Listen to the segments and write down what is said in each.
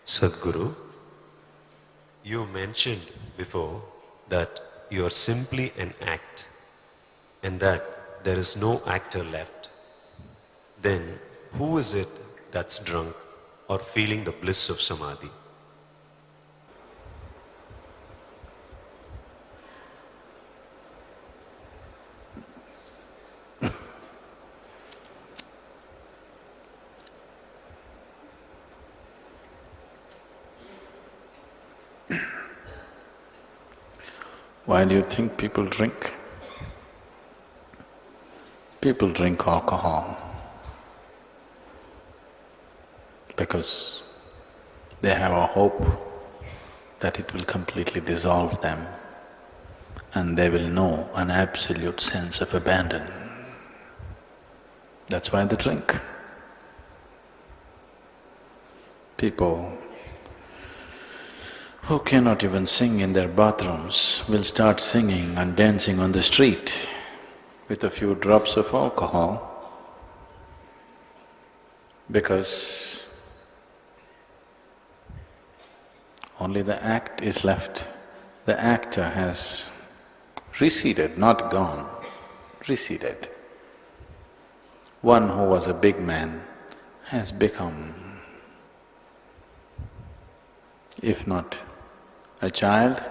Sadhguru, you mentioned before that you are simply an act and that there is no actor left. Then who is it that's drunk or feeling the bliss of samadhi? Why do you think people drink? People drink alcohol because they have a hope that it will completely dissolve them and they will know an absolute sense of abandon. That's why they drink. People who cannot even sing in their bathrooms will start singing and dancing on the street with a few drops of alcohol because only the act is left. The actor has receded, not gone, receded. One who was a big man has become, if not a child,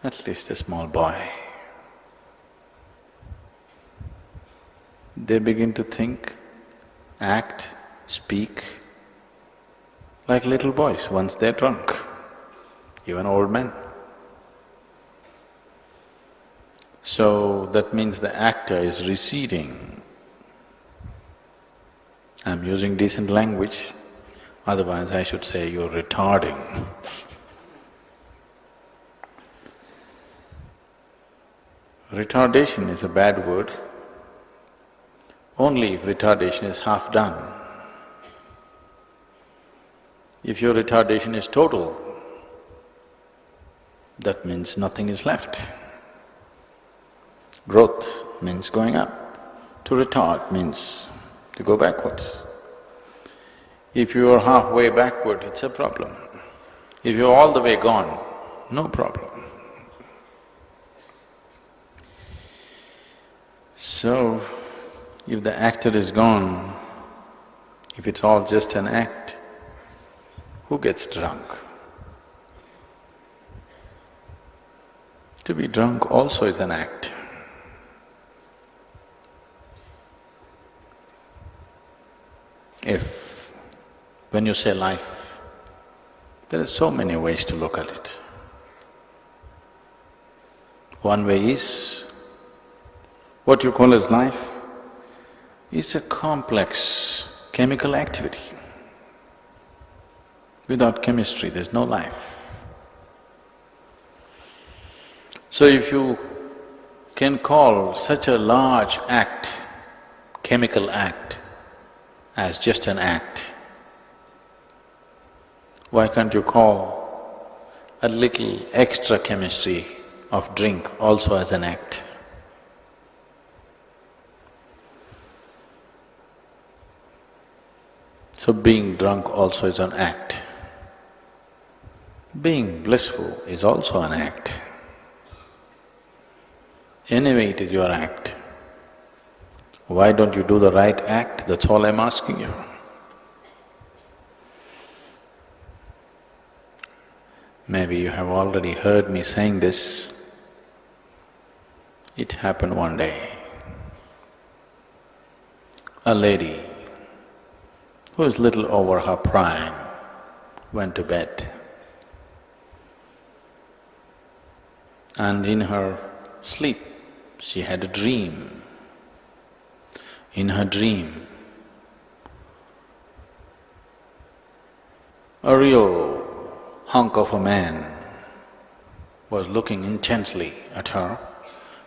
at least a small boy. They begin to think, act, speak like little boys once they're drunk, even old men. So that means the actor is receding. I'm using decent language, otherwise I should say you're retarding. Retardation is a bad word only if retardation is half done. If your retardation is total, that means nothing is left. Growth means going up. To retard means to go backwards. If you are halfway backward, it's a problem. If you're all the way gone, no problem. So, if the actor is gone, if it's all just an act, who gets drunk? To be drunk also is an act. If, when you say life, there are so many ways to look at it. One way is, what you call as life is a complex chemical activity. Without chemistry, there's no life. So if you can call such a large act, chemical act, as just an act, why can't you call a little extra chemistry of drink also as an act? So being drunk also is an act. Being blissful is also an act. Anyway, it is your act. Why don't you do the right act? That's all I'm asking you. Maybe you have already heard me saying this. It happened one day. A lady who is little over her prime went to bed. And in her sleep, she had a dream. In her dream, a real hunk of a man was looking intensely at her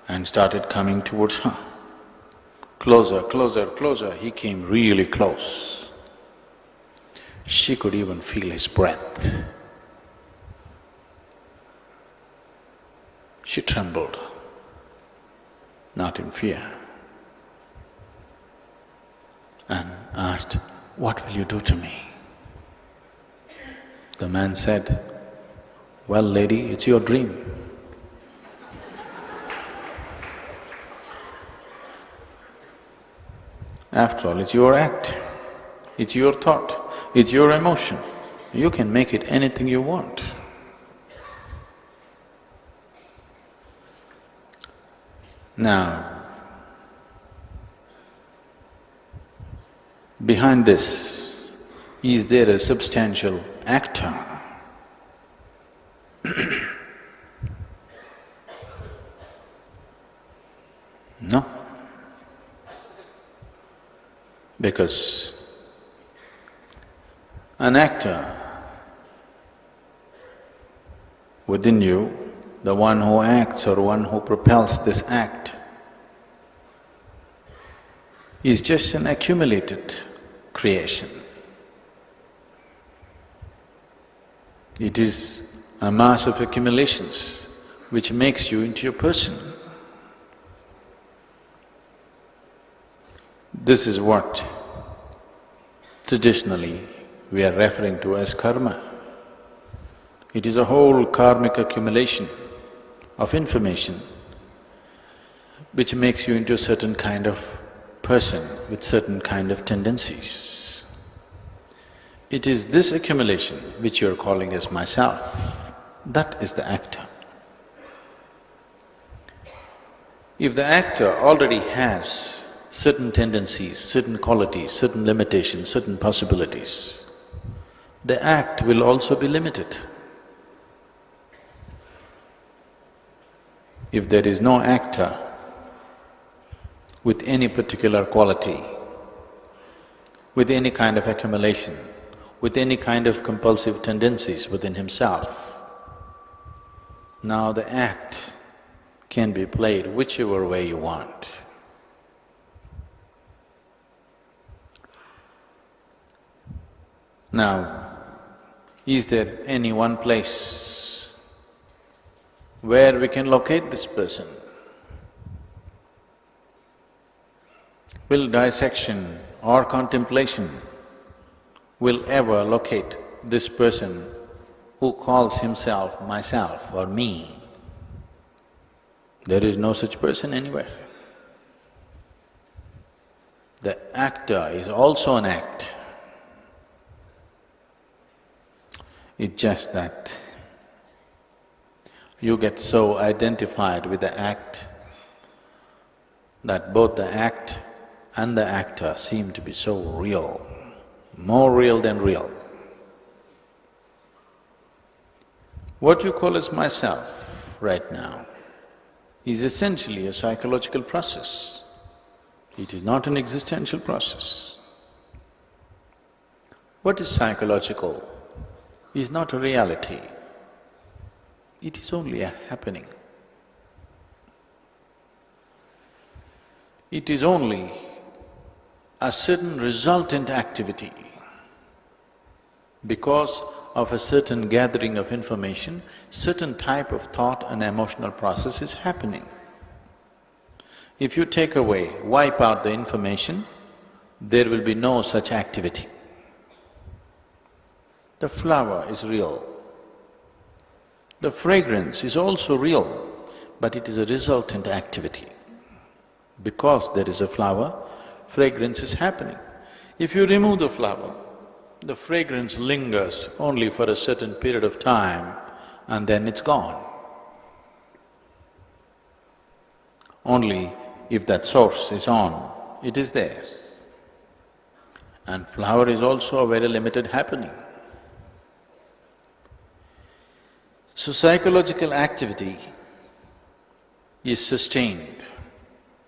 and started coming towards her. Closer, closer, closer, he came really close. She could even feel his breath. She trembled, not in fear, and asked, "What will you do to me?" The man said, "Well, lady, it's your dream." After all, it's your act, it's your thought, it's your emotion. You can make it anything you want. Now, behind this, is there a substantial actor? No. Because an actor within you, the one who acts or one who propels this act, is just an accumulated creation. It is a mass of accumulations which makes you into a person. This is what traditionally we are referring to as karma. It is a whole karmic accumulation of information which makes you into a certain kind of person with certain kind of tendencies. It is this accumulation which you're calling as myself, that is the actor. If the actor already has certain tendencies, certain qualities, certain limitations, certain possibilities, the act will also be limited. If there is no actor with any particular quality, with any kind of accumulation, with any kind of compulsive tendencies within himself, now the act can be played whichever way you want. Now, is there any one place where we can locate this person? Will dissection or contemplation will ever locate this person who calls himself myself or me? There is no such person anywhere. The actor is also an act. It's just that you get so identified with the act that both the act and the actor seem to be so real, more real than real. What you call as myself right now is essentially a psychological process. It is not an existential process. What is psychological is not a reality, it is only a happening. It is only a certain resultant activity. Because of a certain gathering of information, certain type of thought and emotional process is happening. If you take away, wipe out the information, there will be no such activity. The flower is real. The fragrance is also real, but it is a resultant activity. Because there is a flower, fragrance is happening. If you remove the flower, the fragrance lingers only for a certain period of time and then it's gone. Only if that source is on, it is there. And flower is also a very limited happening. So psychological activity is sustained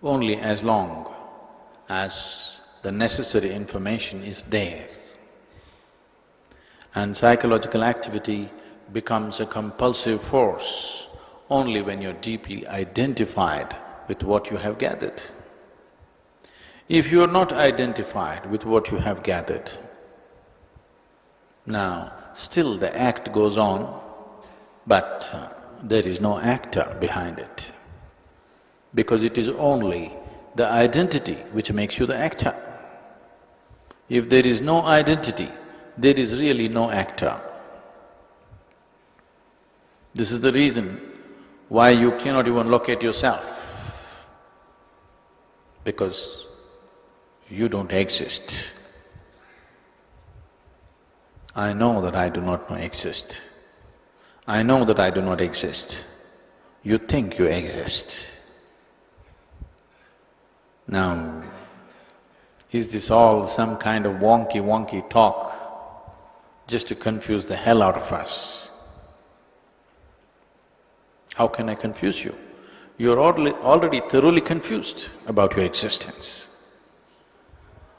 only as long as the necessary information is there. And psychological activity becomes a compulsive force only when you're deeply identified with what you have gathered. If you are not identified with what you have gathered, now still the act goes on, but there is no actor behind it, because it is only the identity which makes you the actor. If there is no identity, there is really no actor. This is the reason why you cannot even locate yourself, because you don't exist. I know that I do not exist. I know that I do not exist. You think you exist. Now, is this all some kind of wonky talk just to confuse the hell out of us? How can I confuse you? You're already thoroughly confused about your existence.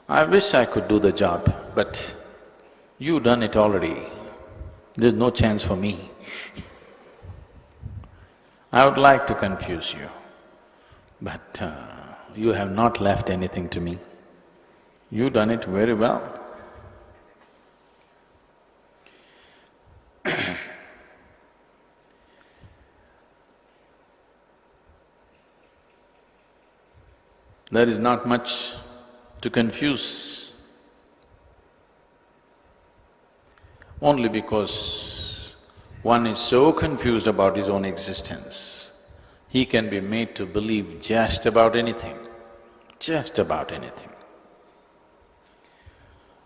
I wish I could do the job, but you've done it already. There's no chance for me. I would like to confuse you, but you have not left anything to me. You've done it very well. There is not much to confuse, only because one is so confused about his own existence, he can be made to believe just about anything, just about anything.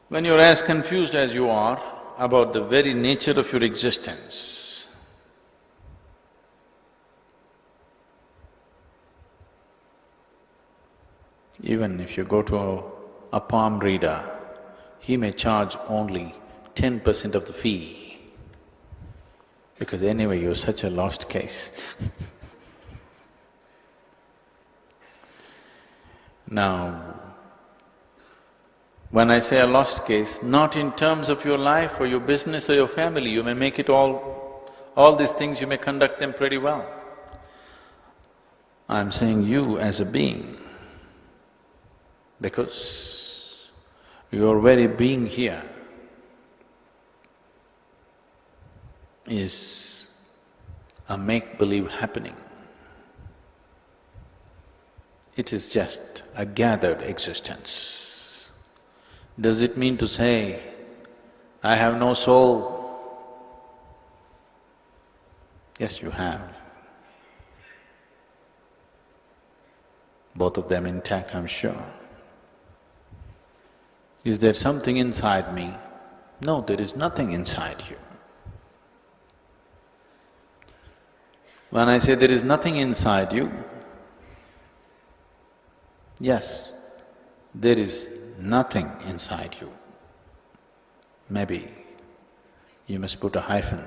When you're as confused as you are about the very nature of your existence, even if you go to a palm reader, he may charge only 10% of the fee, because anyway you're such a lost case. Now, when I say a lost case, not in terms of your life or your business or your family, you may make it all these things you may conduct them pretty well. I'm saying you as a being, because your very being here is a make-believe happening. It is just a gathered existence. Does it mean to say, I have no soul? Yes, you have. Both of them intact, I'm sure. Is there something inside me? No, there is nothing inside you. When I say there is nothing inside you, yes, there is nothing inside you. Maybe you must put a hyphen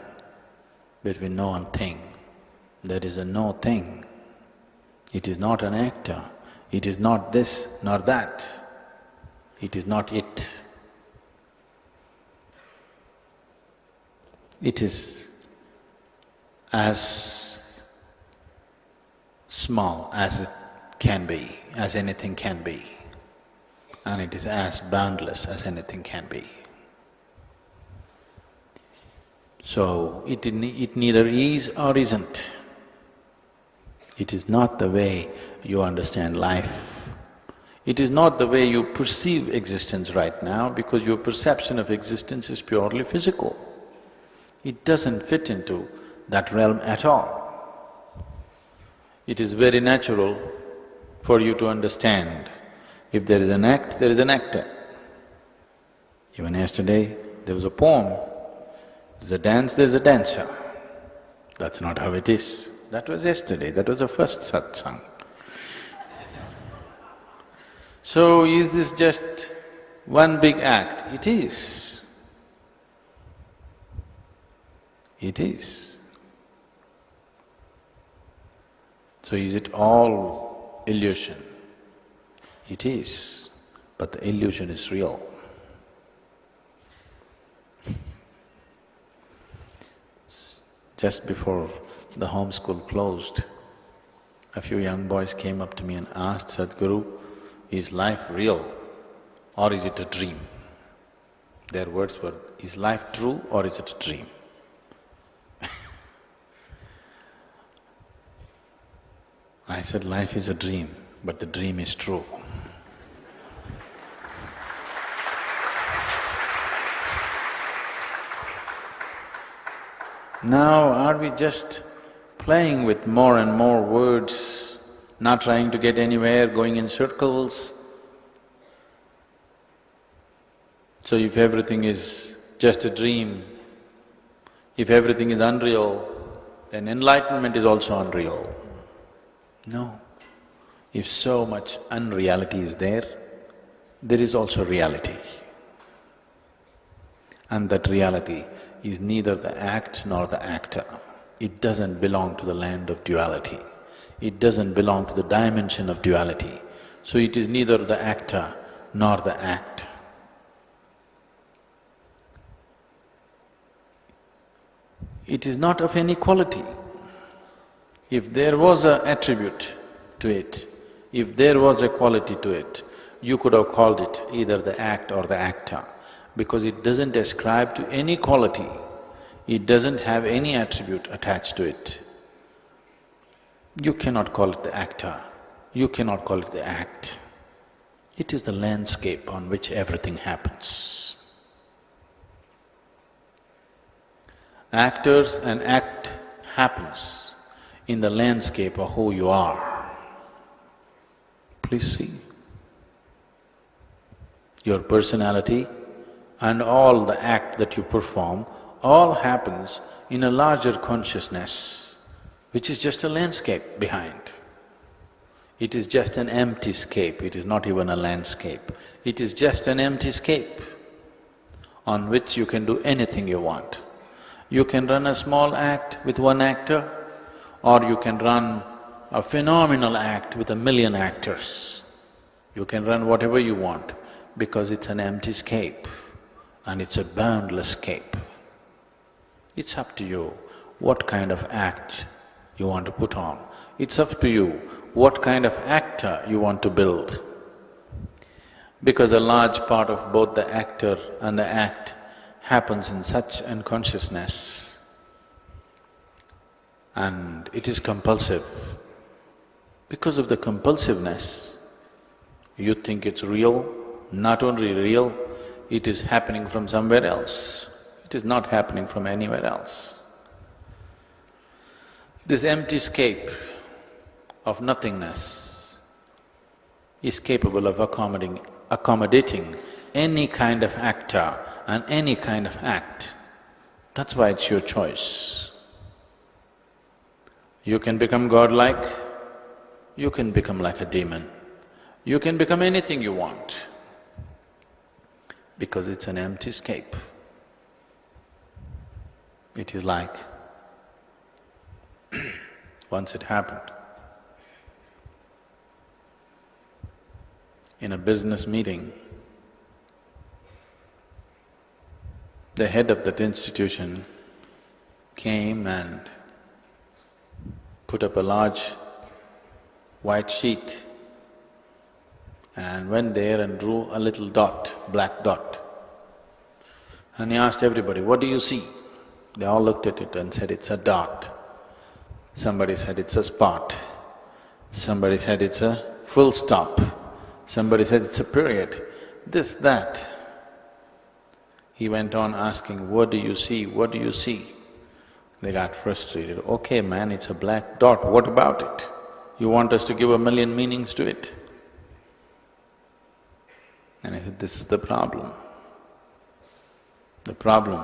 between no and thing. There is a no thing. It is not an actor. It is not this nor that. It is not it. It is as small as it can be, as anything can be, and it is as boundless as anything can be. So, it neither is or isn't. It is not the way you understand life. It is not the way you perceive existence right now, because your perception of existence is purely physical. It doesn't fit into that realm at all. It is very natural for you to understand, if there is an act, there is an actor. Even yesterday, there was a poem, there's a dance, there's a dancer. That's not how it is. That was yesterday, that was the first satsang. So, is this just one big act? It is. It is. So, is it all illusion? It is, but the illusion is real. Just before the homeschool closed, a few young boys came up to me and asked, Sadhguru, is life real or is it a dream? Their words were, is life true or is it a dream? I said, life is a dream, but the dream is true. Now are we just playing with more and more words, not trying to get anywhere, going in circles? So if everything is just a dream, if everything is unreal, then enlightenment is also unreal. No. If so much unreality is there is also reality. And that reality is neither the act nor the actor. It doesn't belong to the land of duality. It doesn't belong to the dimension of duality. So it is neither the actor nor the act. It is not of any quality. If there was an attribute to it, if there was a quality to it, you could have called it either the act or the actor, because it doesn't ascribe to any quality, it doesn't have any attribute attached to it. You cannot call it the actor, you cannot call it the act. It is the landscape on which everything happens. Actors and act happens in the landscape of who you are. Please see. Your personality and all the act that you perform all happens in a larger consciousness, which is just a landscape behind. It is just an empty scape, it is not even a landscape. It is just an empty scape on which you can do anything you want. You can run a small act with one actor, or you can run a phenomenal act with 1,000,000 actors. You can run whatever you want because it's an empty scape and it's a boundless scape. It's up to you what kind of act you want to put on. It's up to you what kind of actor you want to build. Because a large part of both the actor and the act happens in such unconsciousness, and it is compulsive. Because of the compulsiveness, you think it's real, not only real, it is happening from somewhere else. It is not happening from anywhere else. This empty scape of nothingness is capable of accommodating any kind of actor and any kind of act. That's why it's your choice. You can become godlike, you can become like a demon, you can become anything you want, because it's an empty scape. It is like once it happened. In a business meeting, the head of that institution came and put up a large white sheet and went there and drew a little dot, black dot. And he asked everybody, "What do you see?" They all looked at it and said, "It's a dot." Somebody said, "It's a spot." Somebody said, "It's a full stop." Somebody said, "It's a period." This, that. He went on asking, "What do you see? What do you see?" They got frustrated. "Okay, man, it's a black dot, what about it? You want us to give 1,000,000 meanings to it?" And I said, this is the problem. The problem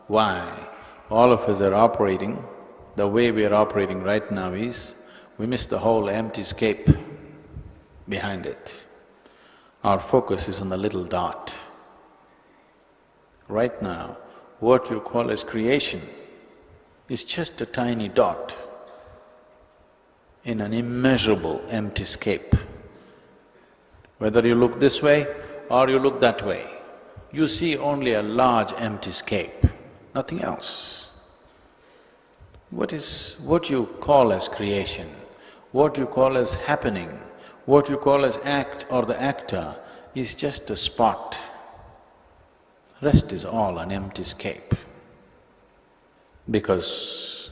why all of us are operating the way we are operating right now is, we miss the whole empty scape behind it. Our focus is on the little dot. Right now, what you call as creation is just a tiny dot in an immeasurable empty scape. Whether you look this way or you look that way, you see only a large empty scape, nothing else. What you call as creation, what you call as happening, what you call as act or the actor is just a spot. Rest is all an empty scape. Because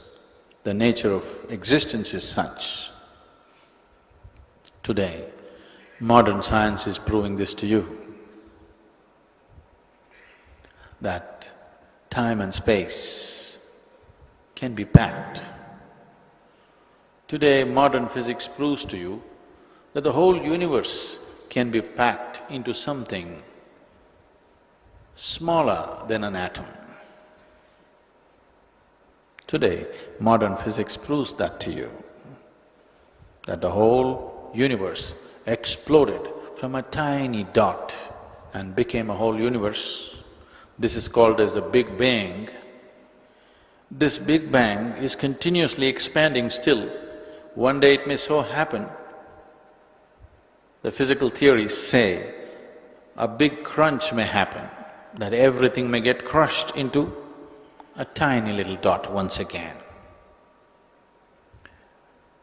the nature of existence is such. Today, modern science is proving this to you, that time and space can be packed. Today, modern physics proves to you that the whole universe can be packed into something smaller than an atom. Today, modern physics proves that to you, that the whole universe exploded from a tiny dot and became a whole universe. This is called as the Big Bang. This Big Bang is continuously expanding still. One day it may so happen, the physical theories say, a big crunch may happen, that everything may get crushed into a tiny little dot once again.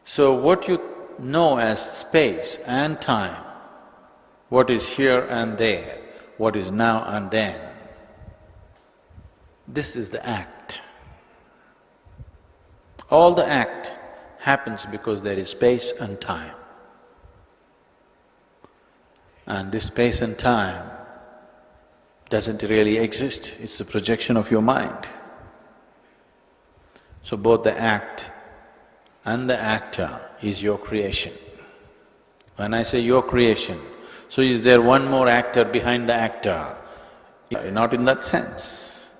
So what you know as space and time, what is here and there, what is now and then, this is the act. All the act happens because there is space and time. And this space and time doesn't really exist, it's a projection of your mind. So both the act and the actor is your creation. When I say your creation, so is there one more actor behind the actor? Not in that sense.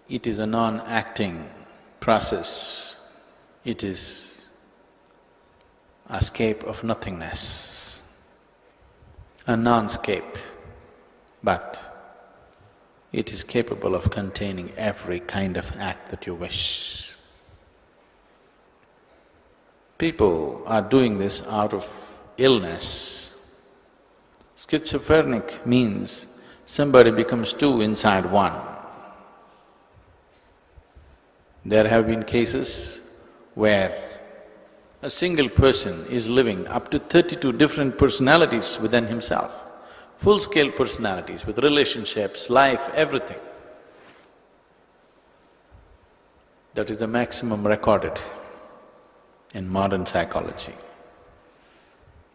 It is a non-acting process. It is a scape of nothingness, a non-scape, but it is capable of containing every kind of act that you wish. People are doing this out of illness. Schizophrenic means somebody becomes two inside one. There have been cases where a single person is living up to 32 different personalities within himself, full-scale personalities with relationships, life, everything. That is the maximum recorded in modern psychology.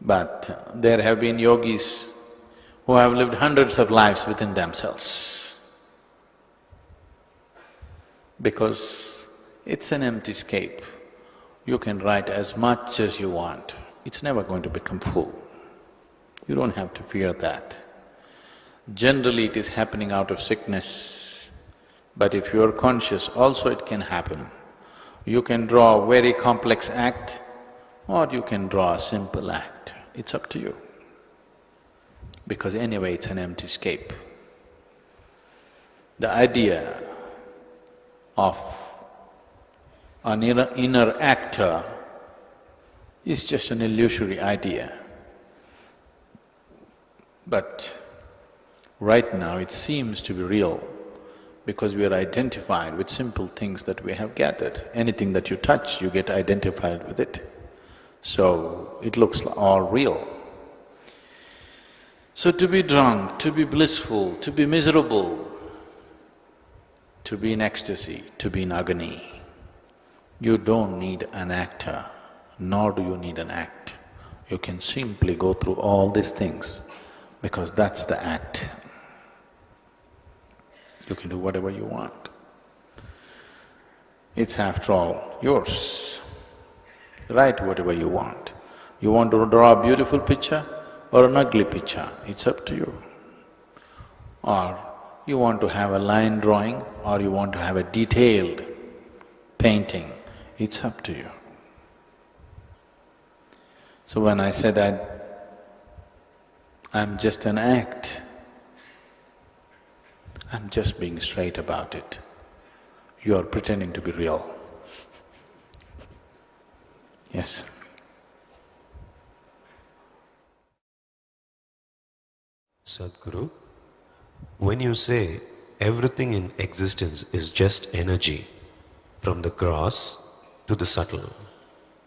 But there have been yogis who have lived hundreds of lives within themselves, because it's an empty scape. You can write as much as you want, it's never going to become full. You don't have to fear that. Generally it is happening out of sickness, but if you are conscious also it can happen. You can draw a very complex act or you can draw a simple act, it's up to you. Because anyway it's an empty scape. The idea of an inner actor is just an illusory idea. But right now it seems to be real because we are identified with simple things that we have gathered. Anything that you touch, you get identified with it. So it looks all real. So to be drunk, to be blissful, to be miserable, to be in ecstasy, to be in agony, you don't need an actor, nor do you need an act. You can simply go through all these things because that's the act. You can do whatever you want. It's after all yours. Write whatever you want. You want to draw a beautiful picture or an ugly picture, it's up to you. Or you want to have a line drawing or you want to have a detailed painting, it's up to you. So when I said I'm just an act, I'm just being straight about it. You are pretending to be real. Yes. Sadhguru, when you say everything in existence is just energy, from the gross to the subtle,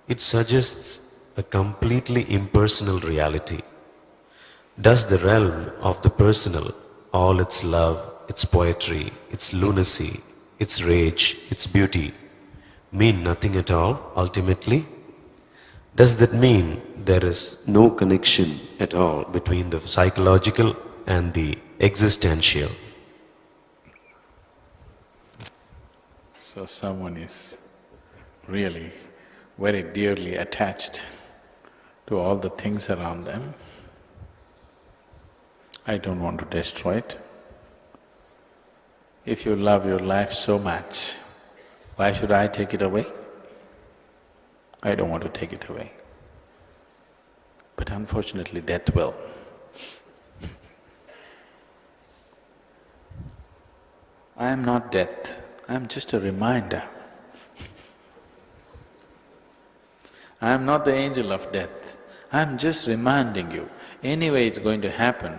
it suggests a completely impersonal reality. Does the realm of the personal, all its love, its poetry, its lunacy, its rage, its beauty, mean nothing at all ultimately? Does that mean there is no connection at all between the psychological and the existential? So someone is really very dearly attached to all the things around them. I don't want to destroy it. If you love your life so much, why should I take it away? I don't want to take it away. But unfortunately, death will. I am not death, I am just a reminder. I am not the angel of death, I am just reminding you, anyway it's going to happen,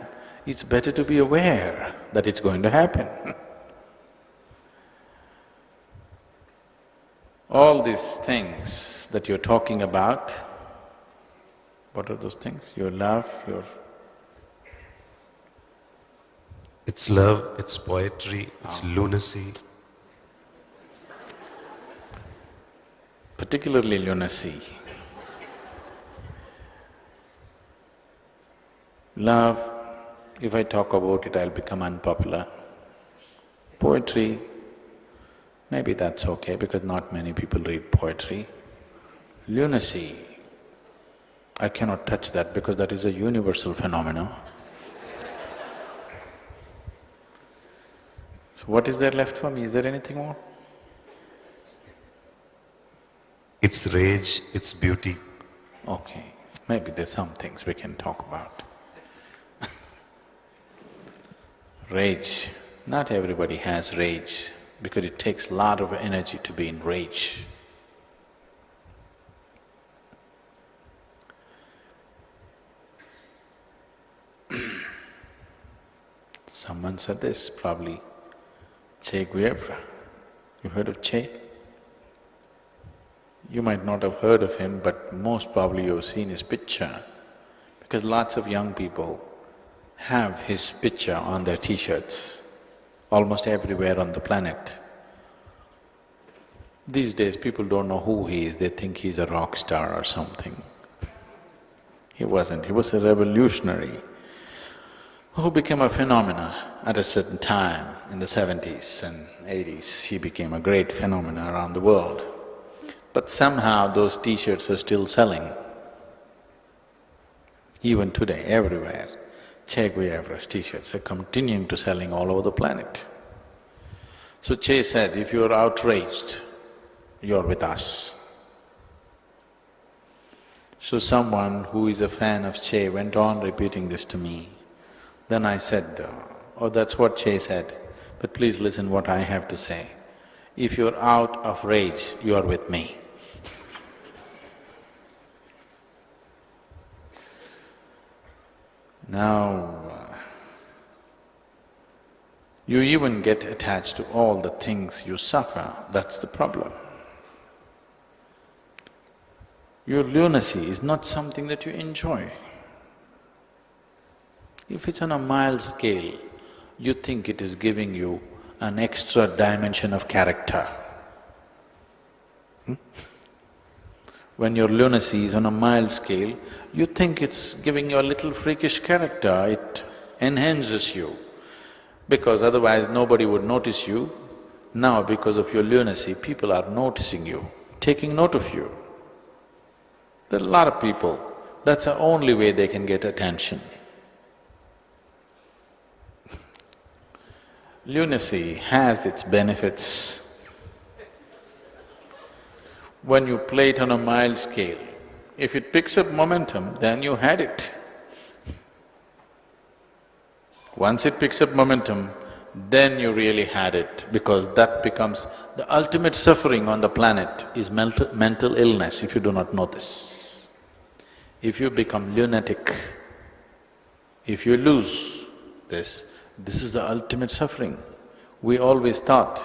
it's better to be aware that it's going to happen. All these things that you're talking about, what are those things? Your love, your… It's love, it's poetry, it's lunacy. Particularly lunacy. Love, if I talk about it, I'll become unpopular. Poetry, maybe that's okay because not many people read poetry. Lunacy, I cannot touch that because that is a universal phenomenon. So what is there left for me? Is there anything more? It's rage, it's beauty. Okay, maybe there's some things we can talk about. Rage, not everybody has rage because it takes a lot of energy to be in rage. Someone said this, probably Che Guevara. You heard of Che? You might not have heard of him, but most probably you've seen his picture because lots of young people have his picture on their t-shirts, almost everywhere on the planet. These days people don't know who he is, they think he's a rock star or something. He wasn't, he was a revolutionary who became a phenomena at a certain time in the 70s and 80s. He became a great phenomena around the world. But somehow those t-shirts are still selling. Even today, everywhere, Che Guevara's t-shirts are continuing to selling all over the planet. So Che said, if you're outraged, you're with us. So someone who is a fan of Che went on repeating this to me. Then I said, oh, that's what Che said, but please listen what I have to say. If you're out of rage, you're with me. Now, you even get attached to all the things you suffer, that's the problem. Your lunacy is not something that you enjoy. If it's on a mild scale, you think it is giving you an extra dimension of character. When your lunacy is on a mild scale, you think it's giving you a little freakish character, it enhances you. Because otherwise nobody would notice you. Now because of your lunacy, people are noticing you, taking note of you. There are a lot of people, that's the only way they can get attention. Lunacy has its benefits. When you play it on a mild scale, if it picks up momentum, then you had it. Once it picks up momentum, then you really had it because that becomes… the ultimate suffering on the planet is mental illness, if you do not know this. If you become lunatic, if you lose this is the ultimate suffering. We always thought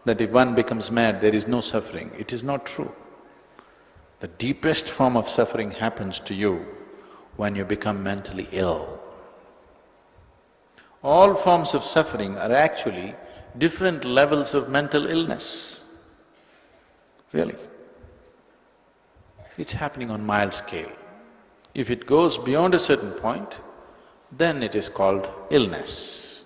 that if one becomes mad, there is no suffering. It is not true. The deepest form of suffering happens to you when you become mentally ill. All forms of suffering are actually different levels of mental illness, really. It's happening on mild scale. If it goes beyond a certain point, then it is called illness.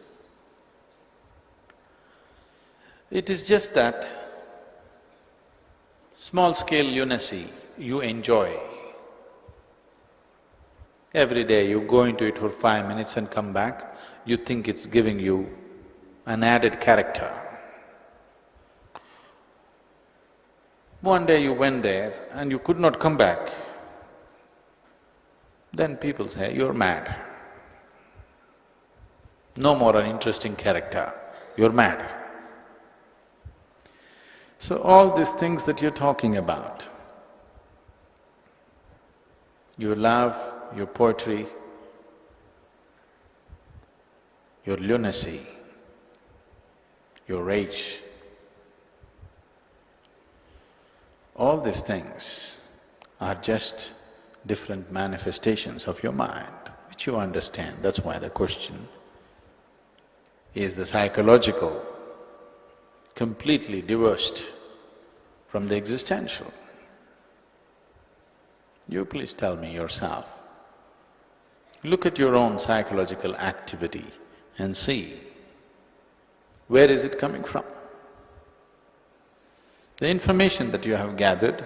It is just that small-scale lunacy you enjoy. Every day you go into it for 5 minutes and come back, you think it's giving you an added character. One day you went there and you could not come back, then people say, you're mad. No more an interesting character, you're mad. So all these things that you're talking about, your love, your poetry, your lunacy, your rage, all these things are just different manifestations of your mind, which you understand. That's why the question is the psychological completely divorced from the existential. You please tell me yourself. Look at your own psychological activity and see where is it coming from. The information that you have gathered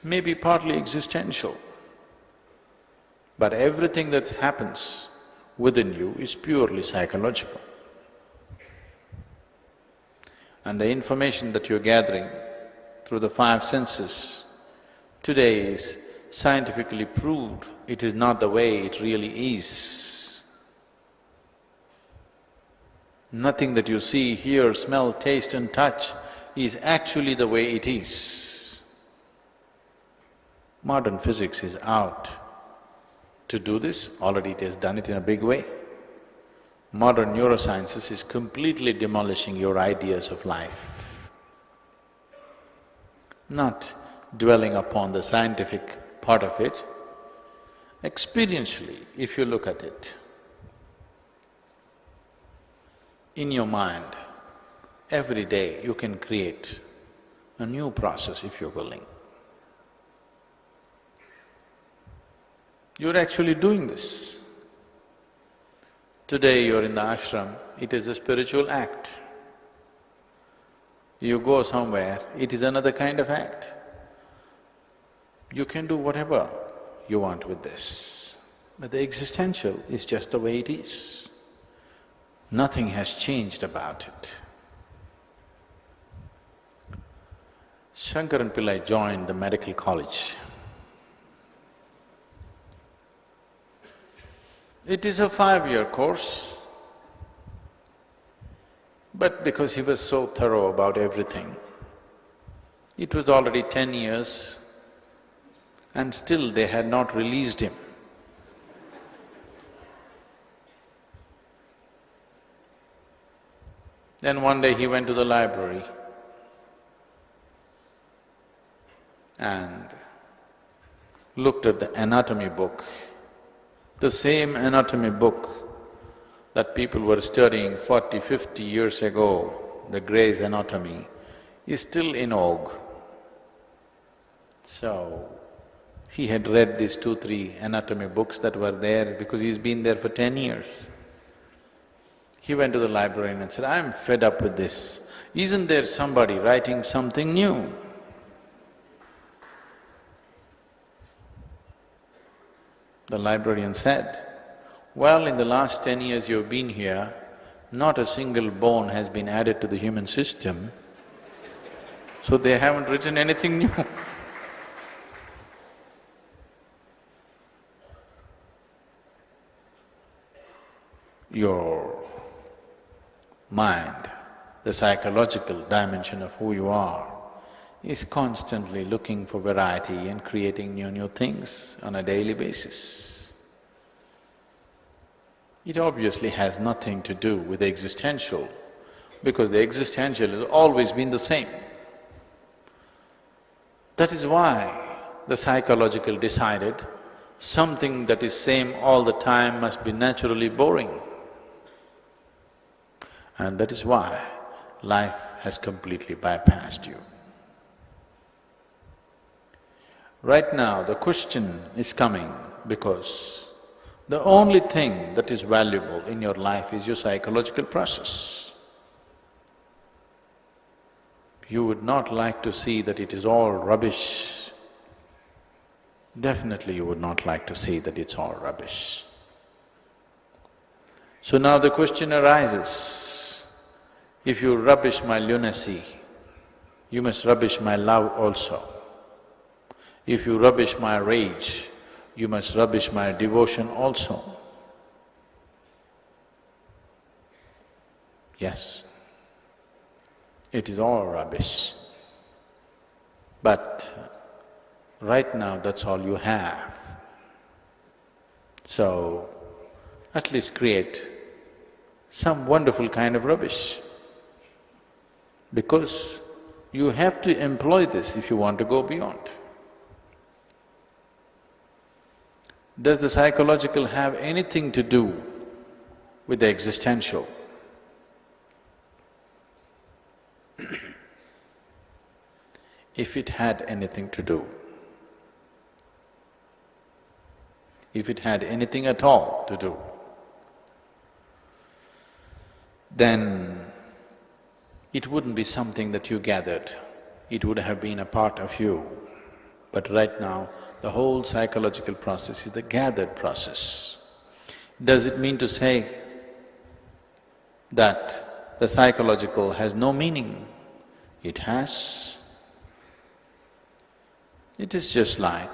may be partly existential, but everything that happens within you is purely psychological. And the information that you're gathering through the five senses today is scientifically proved it is not the way it really is. Nothing that you see, hear, smell, taste and touch is actually the way it is. Modern physics is out to do this, already it has done it in a big way. Modern neurosciences is completely demolishing your ideas of life. Not dwelling upon the scientific part of it, experientially, if you look at it, in your mind, every day you can create a new process if you're willing. You're actually doing this. Today you're in the ashram, it is a spiritual act. You go somewhere, it is another kind of act. You can do whatever you want with this, but the existential is just the way it is. Nothing has changed about it. Shankaran Pillai joined the medical college. It is a 5-year course, but because he was so thorough about everything, it was already 10 years and still they had not released him. Then one day he went to the library and looked at the anatomy book. The same anatomy book that people were studying 40, 50 years ago, the Gray's Anatomy, is still in vogue. So, he had read these 2, 3 anatomy books that were there because he's been there for 10 years. He went to the librarian and said, I'm fed up with this. Isn't there somebody writing something new? The librarian said, well, in the last 10 years you've been here, not a single bone has been added to the human system, so they haven't written anything new. Your mind, the psychological dimension of who you are, is constantly looking for variety and creating new things on a daily basis. It obviously has nothing to do with the existential, because the existential has always been the same. That is why the psychological decided something that is same all the time must be naturally boring. And that is why life has completely bypassed you. Right now, the question is coming because the only thing that is valuable in your life is your psychological process. you would not like to see that it is all rubbish. Definitely you would not like to see that it's all rubbish. So now the question arises, if you rubbish my lunacy, you must rubbish my love also. If you rubbish my rage, you must rubbish my devotion also. Yes, it is all rubbish. But right now that's all you have. So, at least create some wonderful kind of rubbish. Because you have to employ this if you want to go beyond. Does the psychological have anything to do with the existential? If it had anything to do, if it had anything at all to do, then it wouldn't be something that you gathered, it would have been a part of you. But right now, the whole psychological process is the gathered process. Does it mean to say that the psychological has no meaning? It has. It is just like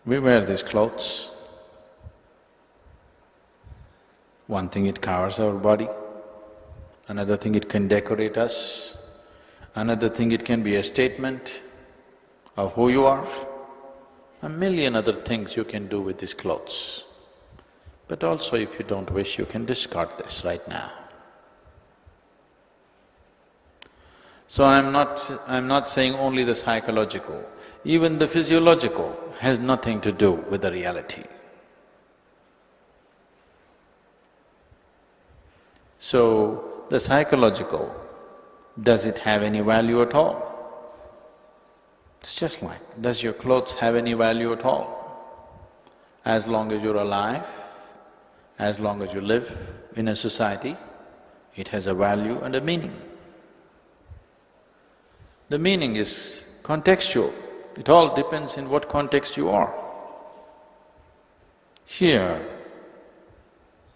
we wear these clothes. One thing, it covers our body. Another thing, it can decorate us. Another thing, it can be a statement of who you are. A million other things you can do with these clothes. But also, if you don't wish, you can discard this right now. So I'm not saying only the psychological, even the physiological has nothing to do with the reality. So, the psychological, does it have any value at all? It's just like, does your clothes have any value at all? As long as you're alive, as long as you live in a society, it has a value and a meaning. The meaning is contextual, it all depends in what context you are. Here,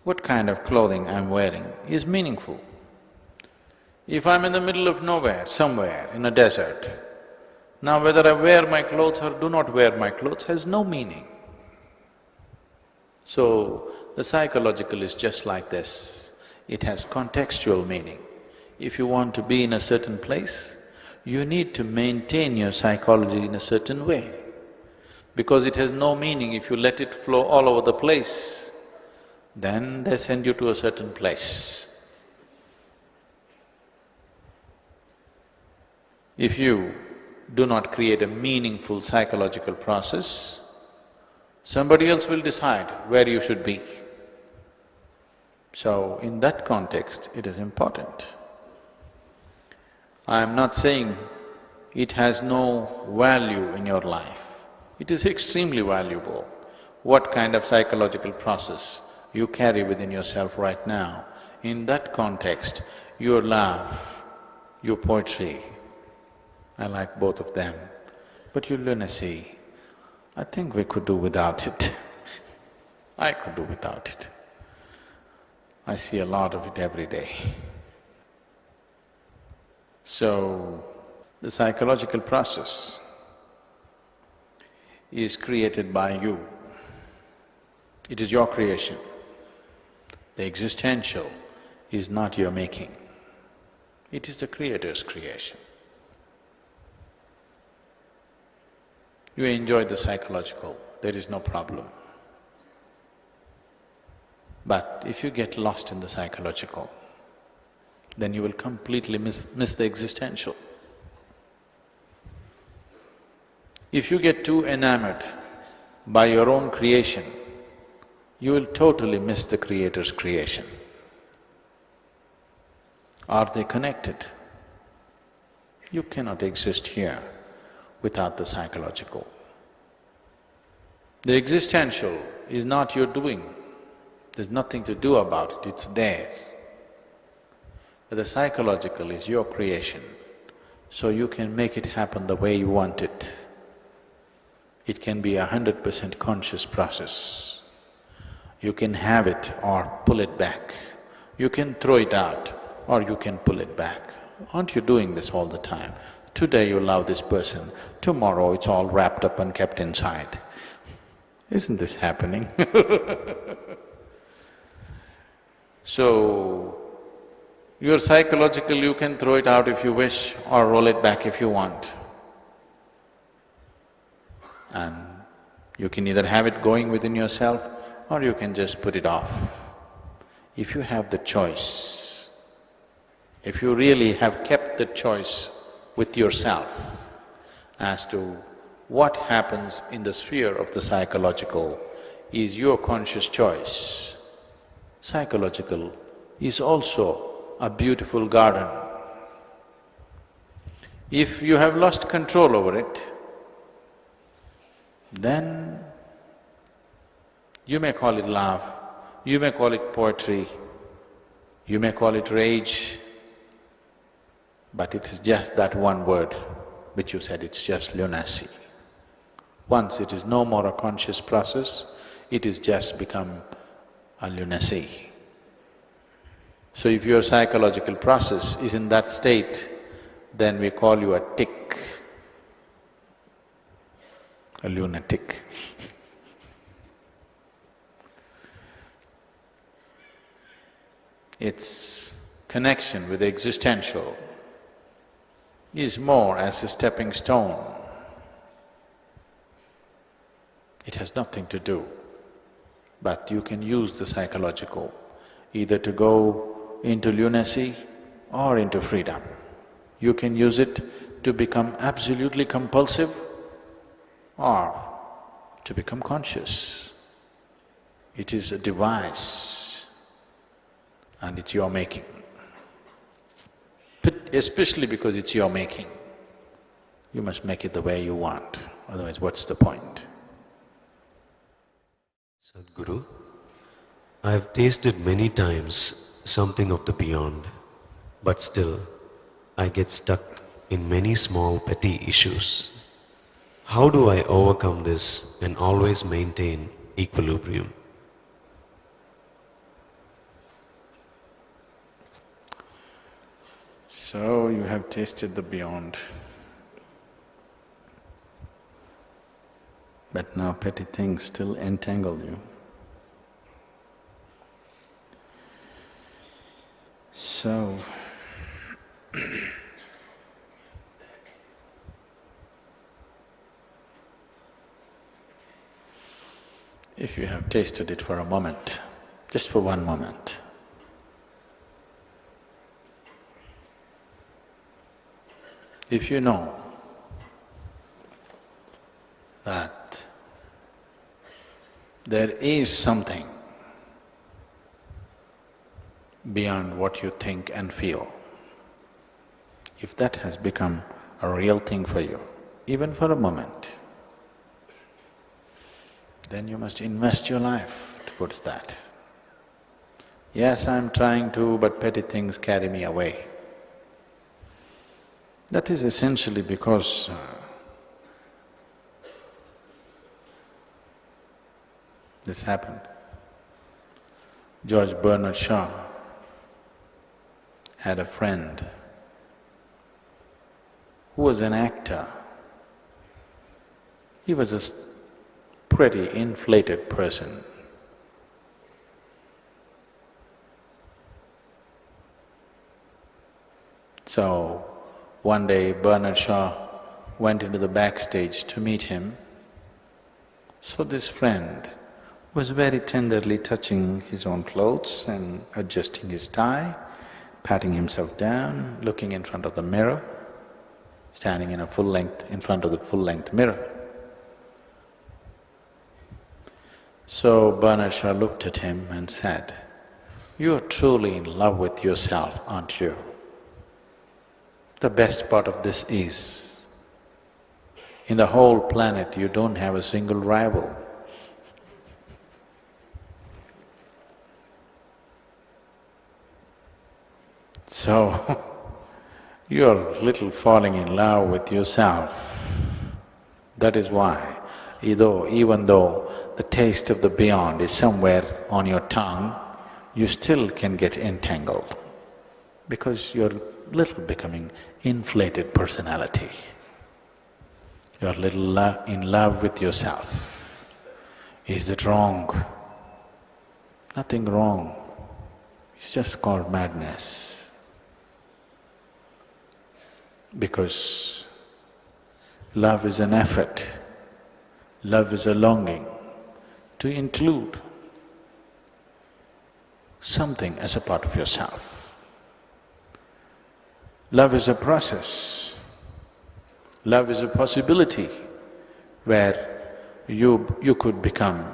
what kind of clothing I'm wearing is meaningful. If I'm in the middle of nowhere, somewhere in a desert, now whether I wear my clothes or do not wear my clothes has no meaning. So, the psychological is just like this, it has contextual meaning. If you want to be in a certain place, you need to maintain your psychology in a certain way, because it has no meaning if you let it flow all over the place, then they send you to a certain place. If you do not create a meaningful psychological process, somebody else will decide where you should be. So, in that context, it is important. I am not saying it has no value in your life. It is extremely valuable. What kind of psychological process you carry within yourself right now, in that context, your love, your poetry, I like both of them, but your lunacy, I think we could do without it. I could do without it. I see a lot of it every day. So, the psychological process is created by you. It is your creation. The existential is not your making. It is the Creator's creation. You enjoy the psychological, there is no problem. But if you get lost in the psychological, then you will completely miss the existential. If you get too enamored by your own creation, you will totally miss the Creator's creation. Are they connected? You cannot exist here without the psychological. The existential is not your doing, There's nothing to do about it, it's there. But the psychological is your creation, so you can make it happen the way you want it. It can be 100% conscious process. You can have it or pull it back. You can throw it out or you can pull it back. Aren't you doing this all the time? Today you love this person, tomorrow it's all wrapped up and kept inside. Isn't this happening? So, you're psychological, you can throw it out if you wish or roll it back if you want. And you can either have it going within yourself or you can just put it off. If you have the choice, if you really have kept the choice with yourself as to what happens in the sphere of the psychological is your conscious choice. Psychological is also a beautiful garden. If you have lost control over it, then you may call it love, you may call it poetry, you may call it rage, but it is just that one word which you said, it's just lunacy. Once it is no more a conscious process, it is just become a lunacy. So if your psychological process is in that state, then we call you a tick, a lunatic. Its connection with the existential is more as a stepping stone. It has nothing to do, but you can use the psychological either to go into lunacy or into freedom. You can use it to become absolutely compulsive or to become conscious. It is a device and it's your making. But especially because it's your making, you must make it the way you want, otherwise what's the point? Sadhguru, I have tasted many times something of the beyond, but still I get stuck in many small petty issues. How do I overcome this and always maintain equilibrium? So you have tasted the beyond, but now petty things still entangle you. So, if you have tasted it for a moment, just for one moment, if you know that there is something beyond what you think and feel, if that has become a real thing for you, even for a moment, then you must invest your life towards that. Yes, I'm trying to, but petty things carry me away. That is essentially because this happened. George Bernard Shaw had a friend who was an actor. He was a pretty inflated person. So, one day Bernard Shaw went into the backstage to meet him. So this friend was very tenderly touching his own clothes and adjusting his tie, patting himself down, looking in front of the mirror, standing in front of the full-length mirror. So Bernard Shaw looked at him and said, "You are truly in love with yourself, aren't you? The best part of this is, in the whole planet you don't have a single rival." So, you're little falling in love with yourself. That is why, even though the taste of the beyond is somewhere on your tongue, you still can get entangled because you're little becoming inflated personality. You're little in love with yourself. Is that wrong? Nothing wrong. It's just called madness. Because love is an effort, love is a longing to include something as a part of yourself. Love is a process. Love is a possibility where you could become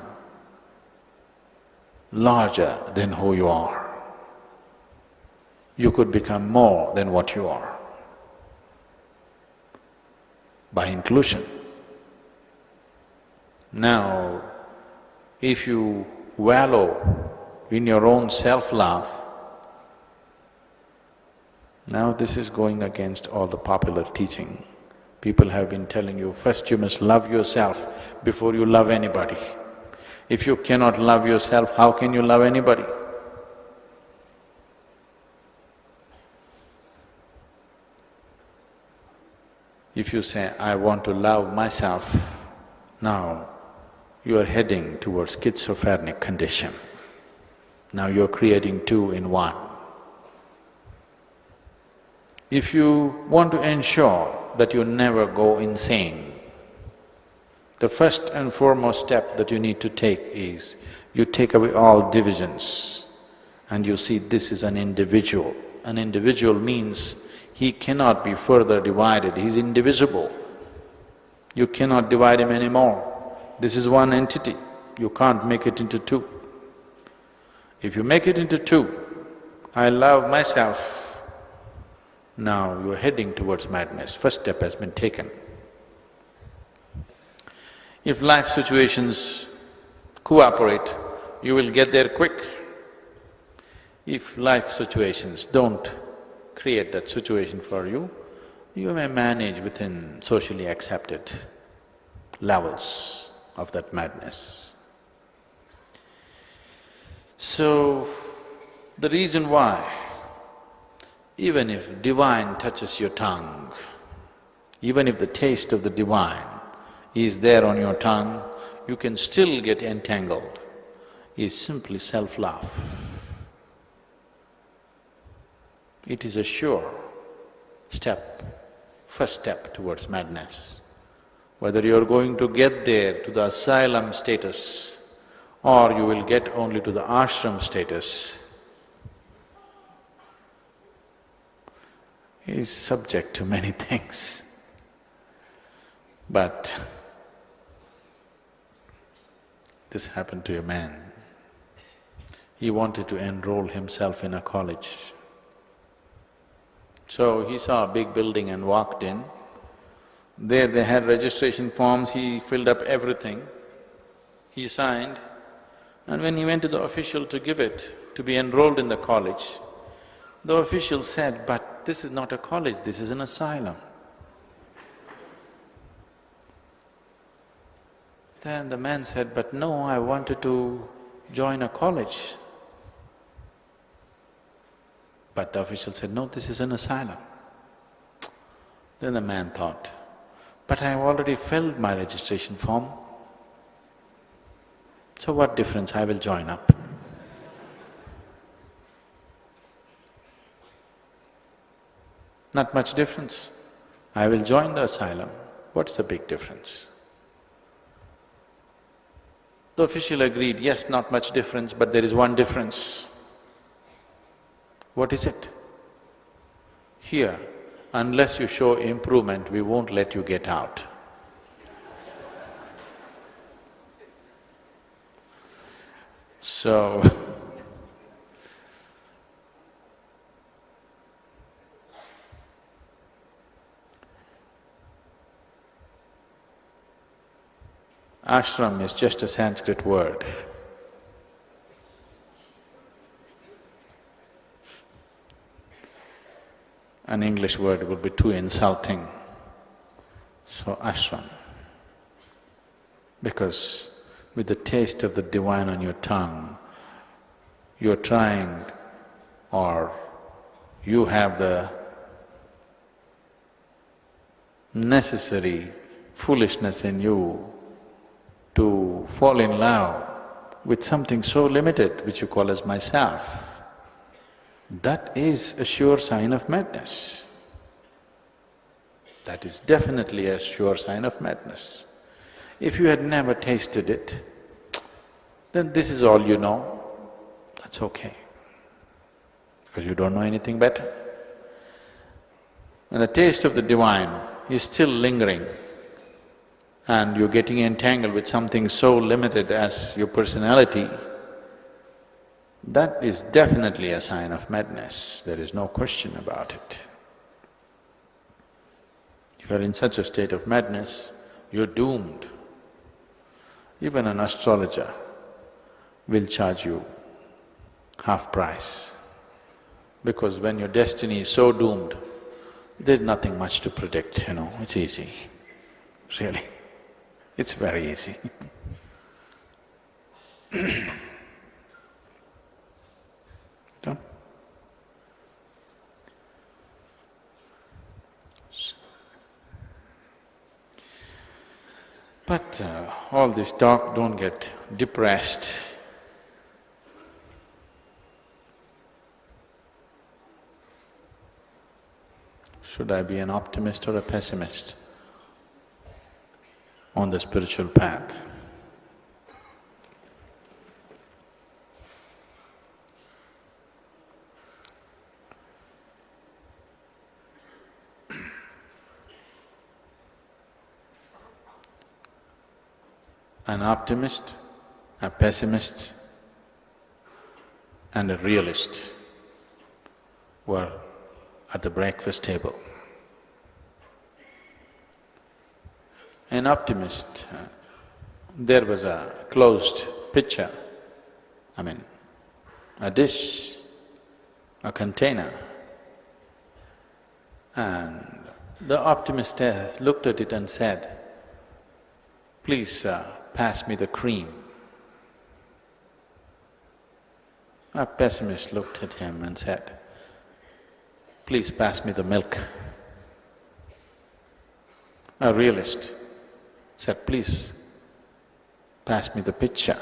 larger than who you are. You could become more than what you are by inclusion. Now, if you wallow in your own self-love, now this is going against all the popular teaching. People have been telling you, first you must love yourself before you love anybody. If you cannot love yourself, how can you love anybody? If you say, I want to love myself, now you are heading towards schizophrenic condition. Now you're creating two in one. If you want to ensure that you never go insane, the first and foremost step that you need to take is, you take away all divisions and you see this is an individual. An individual means he cannot be further divided, he's indivisible. You cannot divide him anymore. This is one entity, you can't make it into two. If you make it into two, I love myself, now you're heading towards madness. First step has been taken. If life situations cooperate, you will get there quick. If life situations don't create that situation for you, you may manage within socially accepted levels of that madness. So, the reason why, even if divine touches your tongue, even if the taste of the divine is there on your tongue, you can still get entangled, is simply self-love. It is a sure step, first step towards madness. Whether you're going to get there to the asylum status or you will get only to the ashram status is subject to many things. But this happened to a man. He wanted to enroll himself in a college. So he saw a big building and walked in. There they had registration forms, he filled up everything, he signed, and when he went to the official to give it, to be enrolled in the college, the official said, but this is not a college, this is an asylum. Then the man said, but no, I wanted to join a college. But the official said, no, this is an asylum. Then the man thought, but I have already filled my registration form, so what difference, I will join up. Not much difference. I will join the asylum, what's the big difference? The official agreed, yes, not much difference, but there is one difference. What is it? Here, unless you show improvement, we won't let you get out. So, ashram is just a Sanskrit word. an English word would be too insulting. So ashram. Because with the taste of the divine on your tongue, you're trying or you have the necessary foolishness in you to fall in love with something so limited which you call as myself. That is a sure sign of madness. That is definitely a sure sign of madness. If you had never tasted it, then this is all you know, that's okay, because you don't know anything better. When the taste of the divine is still lingering and you're getting entangled with something so limited as your personality, that is definitely a sign of madness, there is no question about it. If you're in such a state of madness, you're doomed. Even an astrologer will charge you half price, because when your destiny is so doomed, there's nothing much to predict, it's easy, really, it's very easy. Done? But all this talk, don't get depressed. Should I be an optimist or a pessimist on the spiritual path? An optimist, a pessimist, and a realist were at the breakfast table. An optimist, there was a closed pitcher, a dish, a container, and the optimist looked at it and said, "Please pass me the cream." A pessimist looked at him and said, "Please pass me the milk." A realist said, "Please pass me the pitcher."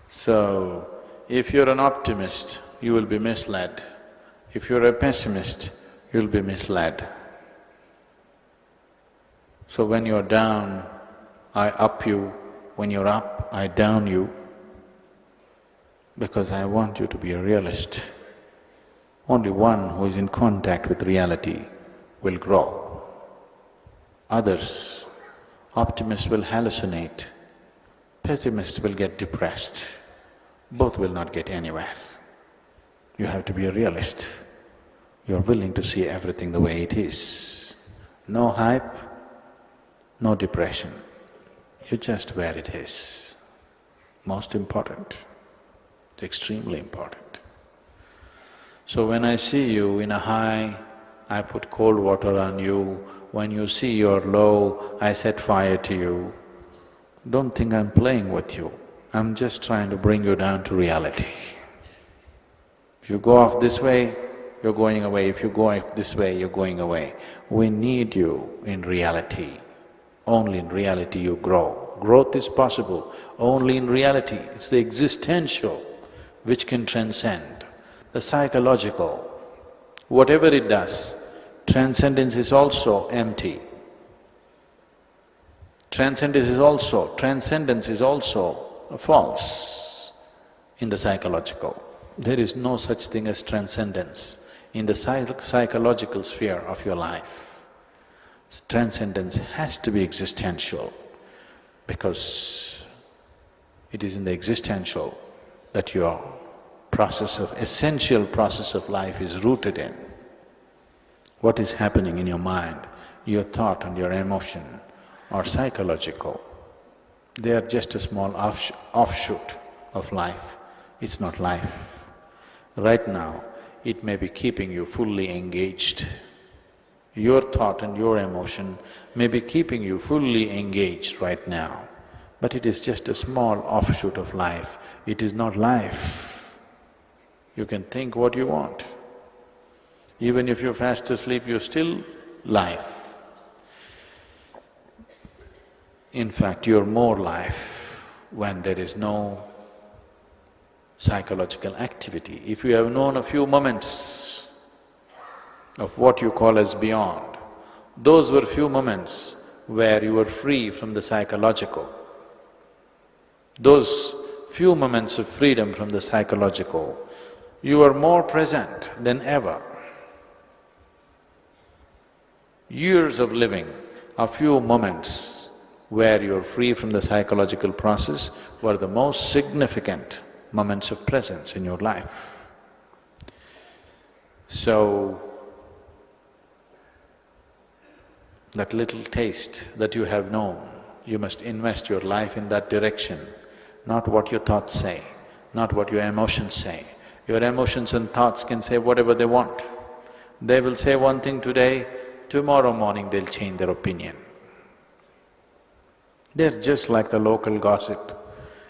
So, if you're an optimist, you will be misled. If you're a pessimist, you'll be misled. So when you're down, I up you, when you're up, I down you, because I want you to be a realist. Only one who is in contact with reality will grow. Others, optimists will hallucinate, pessimists will get depressed. Both will not get anywhere. You have to be a realist. You're willing to see everything the way it is. No hype, no depression. You're just where it is. Most important. It's extremely important. So when I see you in a high, I put cold water on you. When you see you're low, I set fire to you. Don't think I'm playing with you. I'm just trying to bring you down to reality. If you go off this way, you're going away. If you go off this way, you're going away. We need you in reality. Only in reality you grow. Growth is possible only in reality. It's the existential which can transcend. The psychological, whatever it does, transcendence is also empty. Transcendence is also false in the psychological. There is no such thing as transcendence in the psychological sphere of your life. Transcendence has to be existential, because it is in the existential that your essential process of life is rooted in. What is happening in your mind, your thought and your emotion are psychological. They are just a small offshoot of life. It's not life. Right now, it may be keeping you fully engaged. Your thought and your emotion may be keeping you fully engaged right now, but it is just a small offshoot of life. It is not life. You can think what you want. Even if you're fast asleep, you're still life. In fact, you're more life when there is no psychological activity. If you have known a few moments of what you call as beyond, those were few moments where you were free from the psychological. Those few moments of freedom from the psychological, you are more present than ever. Years of living, a few moments where you're free from the psychological process were the most significant moments of presence in your life. So, that little taste that you have known, you must invest your life in that direction, not what your thoughts say, not what your emotions say. Your emotions and thoughts can say whatever they want. They will say one thing today, tomorrow morning they'll change their opinion. They're just like the local gossip.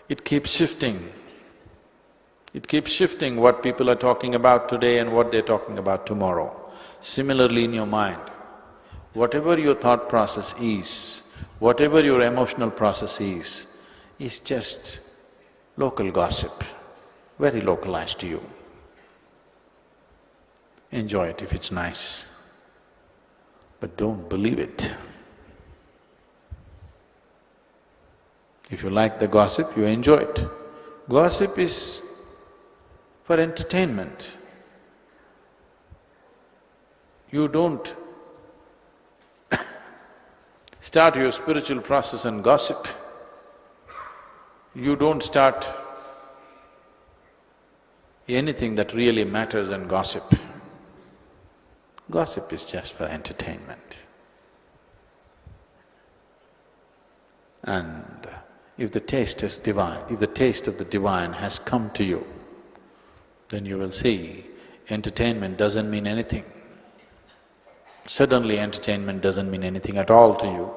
It keeps shifting. It keeps shifting what people are talking about today and what they're talking about tomorrow. Similarly in your mind, whatever your thought process is, whatever your emotional process is just local gossip, very localized to you. Enjoy it if it's nice, but don't believe it. If you like the gossip, you enjoy it. Gossip is for entertainment. You don't start your spiritual process and gossip. You don't start anything that really matters and gossip. Gossip is just for entertainment. And if the taste is divine, if the taste of the divine has come to you, then you will see entertainment doesn't mean anything. Suddenly entertainment doesn't mean anything at all to you,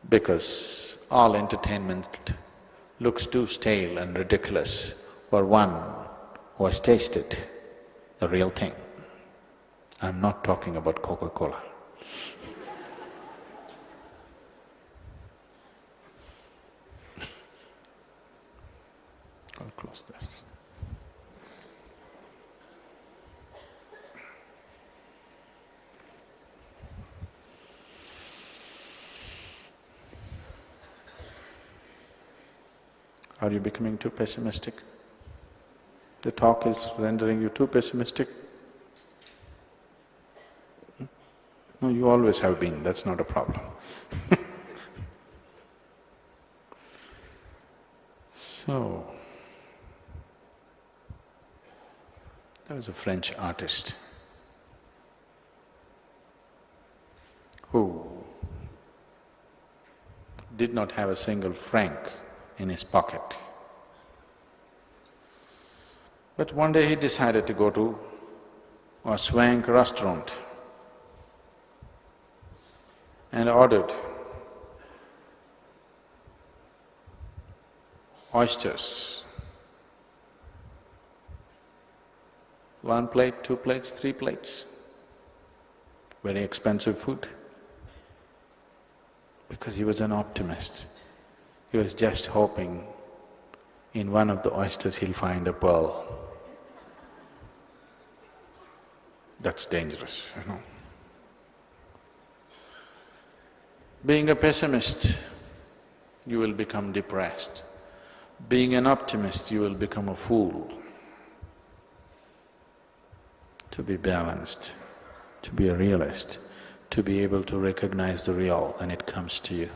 because all entertainment looks too stale and ridiculous for one who has tasted the real thing. I'm not talking about Coca-Cola. I'll close this. Are you becoming too pessimistic? The talk is rendering you too pessimistic? No, you always have been, that's not a problem. So, there was a French artist who did not have a single franc in his pocket. But one day he decided to go to a swank restaurant and ordered oysters. 1 plate, 2 plates, 3 plates. Very expensive food. Because he was an optimist. He was just hoping in one of the oysters he'll find a pearl. That's dangerous, you know. Being a pessimist, you will become depressed. Being an optimist, you will become a fool. To be balanced, to be a realist, to be able to recognize the real when it comes to you.